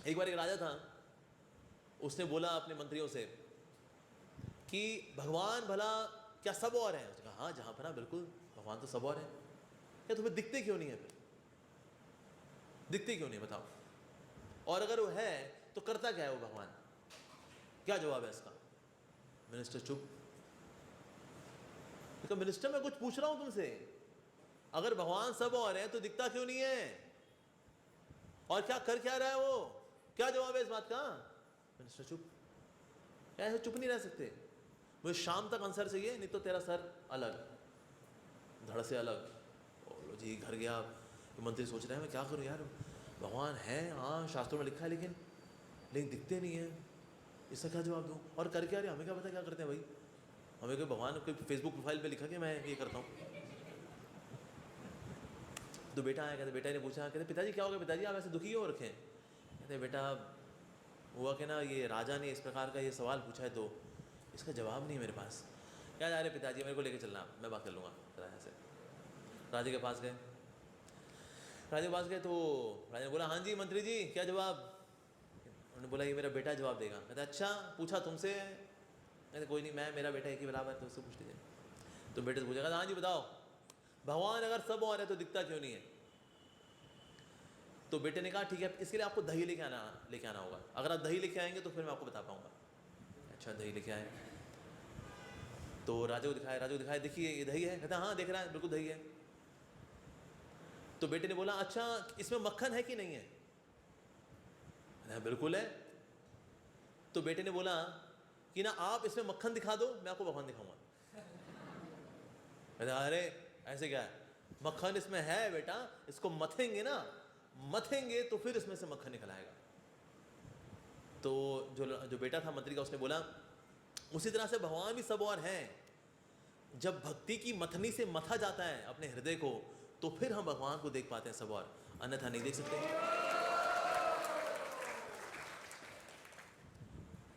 एक बार एक राजा था, उसने बोला अपने मंत्रियों से कि भगवान भला क्या सब और हैं? उसने कहा हाँ जहाँ पर बिल्कुल भगवान तो सब और हैं। क्या तुम्हें दिखते क्यों नहीं है? फिर दिखते क्यों नहीं बताओ? और अगर वो है तो करता क्या है वो भगवान? क्या जवाब है इसका? मिनिस्टर चुप। तो मिनिस्टर मैं कुछ पूछ रहा हूं तुमसे, अगर भगवान सब और है तो दिखता क्यों नहीं है? और क्या कर क्या रहा है वो? क्या जवाब है इस बात का? मिनिस्टर चुप। ऐसे चुप नहीं रह सकते, मुझे शाम तक आंसर चाहिए, नहीं तो तेरा सर अलग, धड़ से अलग। बोलो जी, घर गया तो मंत्री सोच रहे हैं मैं क्या करूं यार, भगवान है हाँ शास्त्रों में लिखा है, लेकिन दिखते नहीं है, इसका क्या जवाब दूं? और कर क्या रहे, हमें क्या पता क्या करते हैं भाई? हमें कोई भगवान कोई फेसबुक प्रोफाइल पे लिखा कि मैं ये करता हूँ? तो बेटा आया, कहते बेटा ने पूछा, कहते पिताजी क्या हो गया पिताजी, आप ऐसे दुखी हो रखे हैं? कहते बेटा हुआ कि ना ये राजा ने इस प्रकार का ये सवाल पूछा है तो इसका जवाब नहीं है मेरे पास। क्या जा रहे पिताजी, मेरे को लेके चलना, मैं बात कर लूँगा राजा से। राजा के पास गए, राजा के पास गए तो राजा ने बोला हाँ जी मंत्री जी क्या जवाब? उन्होंने बोला ये मेरा बेटा जवाब देगा। कहते अच्छा पूछा तुमसे? कहते कोई नहीं, मैं मेरा बेटा एक ही बराबर है तो उससे पूछ लीजिए। तो बेटे से पूछा, कहता हाँ जी बताओ, भगवान अगर सब और है तो दिखता क्यों नहीं है? तो बेटे ने कहा ठीक है, इसके लिए आपको दही लेके आना होगा, अगर आप दही लेके आएंगे तो फिर मैं आपको बता पाऊंगा। अच्छा दही लेके आए, तो राजा को दिखाया, देखिए ये दही है। कहता हाँ देख रहा है बिल्कुल दही है। तो बेटे ने बोला अच्छा इसमें मक्खन है कि नहीं है? कहता बिल्कुल है। तो बेटे ने बोला कि ना आप इसमें मक्खन दिखा दो, मैं आपको भगवान दिखाऊंगा। कहता अरे ऐसे क्या है, मक्खन इसमें है बेटा, इसको मथेंगे ना, मथेंगे तो फिर इसमें से मक्खन निकल आएगा। तो जो बेटा था मंत्री का, उसने बोला उसी तरह से भगवान भी सब और हैं, जब भक्ति की मथनी से मथा जाता है अपने हृदय को तो फिर हम भगवान को देख पाते हैं सब और, अन्यथा नहीं देख सकते।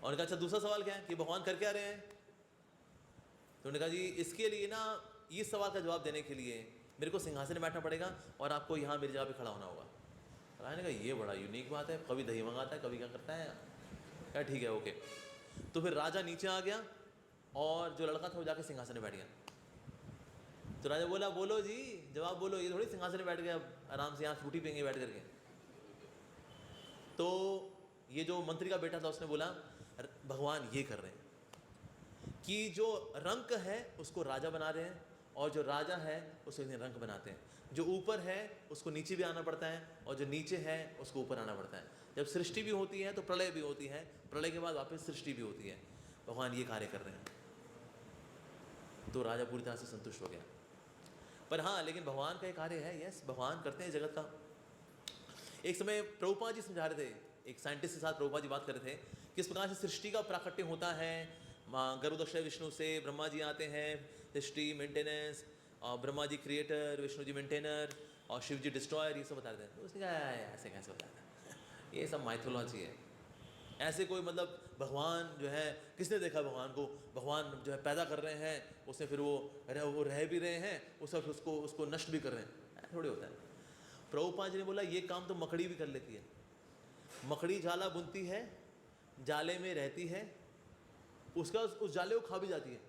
और कहा अच्छा दूसरा सवाल क्या है कि भगवान कर क्या रहे हैं? तो उन्होंने कहा जी इसके लिए ना, इस सवाल का जवाब देने के लिए मेरे को सिंहासन में बैठना पड़ेगा और आपको यहाँ मेरी जगह पे खड़ा होना होगा। राजा ने कहा ये बड़ा यूनिक बात है, कभी दही मंगाता है कभी क्या करता है। क्या ठीक है ओके। तो फिर राजा नीचे आ गया और जो लड़का था वो जाके सिंहासन में बैठ गया। तो राजा बोला बोलो जी जवाब बोलो, ये थोड़ी सिंहासन में बैठ गया आराम से यहाँ फ्रूटी पियेंगे बैठ करके। तो ये जो मंत्री का बेटा था उसने बोला भगवान ये कर रहे हैं कि जो रंक है उसको राजा बना रहे हैं और जो राजा है उसको रंक बनाते हैं, जो ऊपर है उसको नीचे भी आना पड़ता है और जो नीचे है उसको ऊपर आना पड़ता है। जब सृष्टि भी होती है तो प्रलय भी होती है, प्रलय के बाद वापस सृष्टि भी होती है। भगवान ये कार्य कर रहे हैं। तो राजा पूरी तरह से संतुष्ट हो गया। पर हाँ लेकिन भगवान का एक कार्य है, यस भगवान करते हैं जगत का। एक समय प्रभुपाद जी समझा रहे थे, एक साइंटिस्ट के साथ प्रभुपाद जी बात कर रहे थे किस प्रकार से सृष्टि का प्राकट्य होता है। गर्भोदक्षय विष्णु से ब्रह्मा जी आते हैं, सृष्टि मेंटेनेंस, और ब्रह्मा जी क्रिएटर, विष्णु जी मेंटेनर और शिव जी डिस्ट्रॉयर, ये सब बता रहे थे। तो उसने कहा ऐसे कैसे होता है, ये सब माइथोलॉजी है। ऐसे कोई मतलब भगवान जो है, किसने देखा भगवान को? भगवान जो है पैदा कर रहे हैं, उससे फिर वो रह भी रहे हैं, उस वक्त उसको नष्ट भी कर रहे हैं, थोड़ी होता है। प्रभुपाद जी ने बोला ये काम तो मकड़ी भी कर लेती है। मकड़ी जाला बुनती है, जाले में रहती है, उसका उस जाले को खा भी जाती है।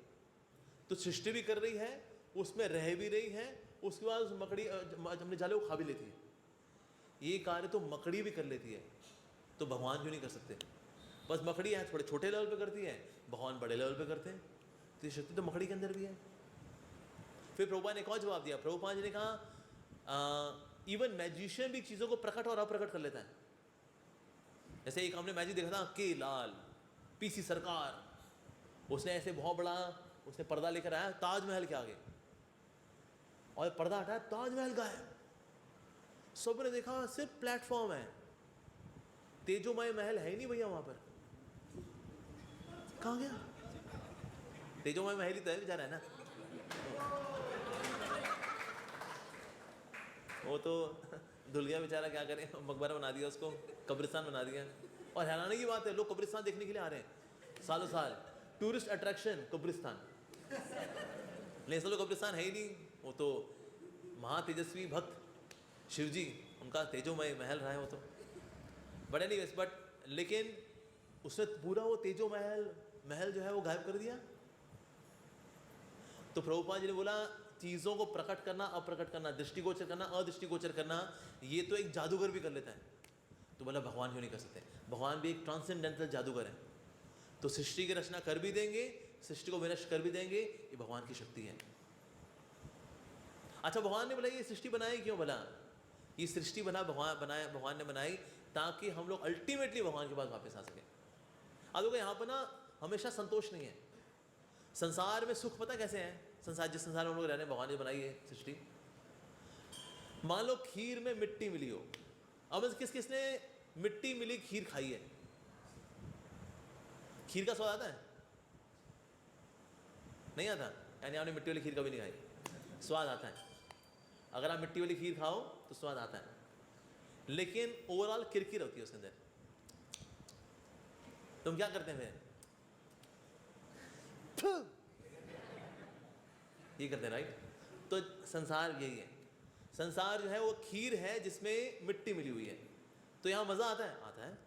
तो सृष्टि भी कर रही है, उसमें रह भी रही है, उसके बाद उस मकड़ी अपने जाले को खा भी लेती है। ये कार्य तो मकड़ी भी कर लेती है, तो भगवान क्यों नहीं कर सकते? बस मकड़ी है थोड़े छोटे लेवल पे करती है, भगवान बड़े लेवल पे करते हैं। तो ये शक्ति तो मकड़ी के अंदर भी है। फिर प्रभुपाद ने एक और जवाब दिया। प्रभुपाद जी ने कहा इवन मैजिशियन भी चीज़ों को प्रकट और अप्रकट कर लेता है। जैसे एक हमने मैजिक देखा था के लाल पीसी सरकार, उसने ऐसे बहुत बड़ा उसने पर्दा लेकर आया ताजमहल के आगे, और पर्दा हटाया ताजमहल का है। सबने देखा सिर्फ प्लेटफॉर्म है, तेजोमय महल है ही नहीं भैया वहां पर। कहाँ गया? तेजोमय महल ही तो है बेचारा, है ना? वो तो धुल गया बेचारा, क्या करें, मकबरा बना दिया उसको, कब्रिस्तान बना दिया। और हैरानी की बात है लोग कब्रिस्तान देखने के लिए आ रहे हैं सालों साल, टूरिस्ट अट्रैक्शन कब्रिस्तान। लेकिन सब लोग कब्रिस्तान है ही नहीं, वो तो महातेजस्वी भक्त शिव जी, उनका तेजोमय महल रहा है वो तो। बट एनीवेज, बट लेकिन उसने पूरा वो तेजो महल जो है वो गायब कर दिया। तो प्रभुपाद जी ने बोला चीज़ों को प्रकट करना, अप्रकट करना, दृष्टिगोचर करना, अदृष्टिगोचर करना, ये तो एक जादूगर भी कर लेता है। तो बोला भगवान क्यों नहीं कर सकते? भगवान भी एक ट्रांसेंडेंटल जादूगर है। तो सृष्टि की रचना कर भी देंगे, सृष्टि को विनष्ट कर भी देंगे, ये भगवान की शक्ति है। अच्छा, भगवान ने बोला ये सृष्टि बनाई क्यों? बोला ये सृष्टि भगवान ने बनाई ताकि हम लोग अल्टीमेटली भगवान के पास वापस आ सके। अब देखो यहाँ पर ना हमेशा संतोष नहीं है। संसार में सुख पता कैसे है? संसार, जिस संसार में हम लोग रह रहे हैं, भगवान ने बनाई है सृष्टि। मान लो खीर में मिट्टी मिली हो, अब किसने मिट्टी मिली खीर खाई है? खीर का स्वाद आता है? नहीं आता? यानी आपने मिट्टी वाली खीर कभी नहीं खाई? स्वाद आता है। अगर आप मिट्टी वाली खीर खाओ तो स्वाद आता है, लेकिन ओवरऑल किरकिर होती है उसके अंदर। तुम क्या करते हैं फिर? ये करते हैं, राइट? तो संसार यही है। संसार जो है वो खीर है जिसमें मिट्टी मिली हुई है। तो यहाँ मज़ा आता है? आता है।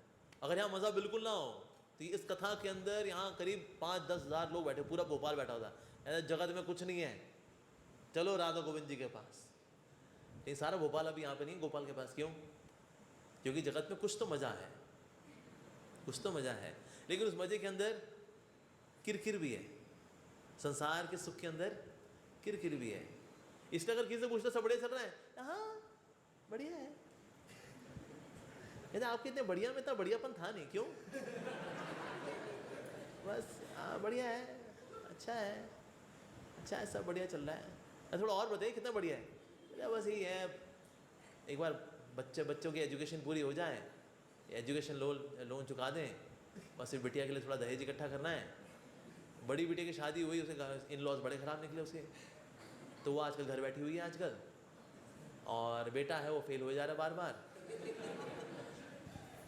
अगर यहाँ मज़ा बिल्कुल ना हो तो इस कथा के अंदर यहाँ करीब 5-10 हज़ार लोग बैठे, पूरा भोपाल बैठा होता है, जगत में कुछ नहीं है, चलो राधा गोविंद जी के पास। ये सारा भोपाल अभी यहाँ पे नहीं, गोपाल के पास। क्यों? क्योंकि जगत में कुछ तो मज़ा है, कुछ तो मज़ा है, लेकिन उस मज़े के अंदर किरकिर भी है। संसार के सुख के अंदर किरकिर भी है। इसलिए अगर किसी से पूछते सब बढ़िया चल रहा है, हाँ बढ़िया है, यदि आपके इतने बढ़िया में इतना बढ़ियापन था नहीं, क्यों? बस बढ़िया है, अच्छा है, अच्छा है, सब बढ़िया चल रहा है। थोड़ा और बताइए कितना बढ़िया है? बस यही है, एक बार बच्चों की एजुकेशन पूरी हो जाए, एजुकेशन लोन चुका दें, बस फिर बिटिया के लिए थोड़ा दहेज इकट्ठा करना है। बड़ी बिटिया की शादी हुई, उसे इन लॉज बड़े ख़राब निकले उसके, तो वो आजकल घर बैठी हुई है आजकल, और बेटा है वो फेल हो जा रहा है बार बार,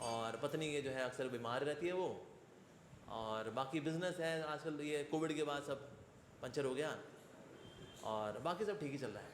और पत्नी ये जो है अक्सर बीमार रहती है वो, और बाकी बिजनेस है आजकल ये कोविड के बाद सब पंचर हो गया, और बाकी सब ठीक ही चल रहा है।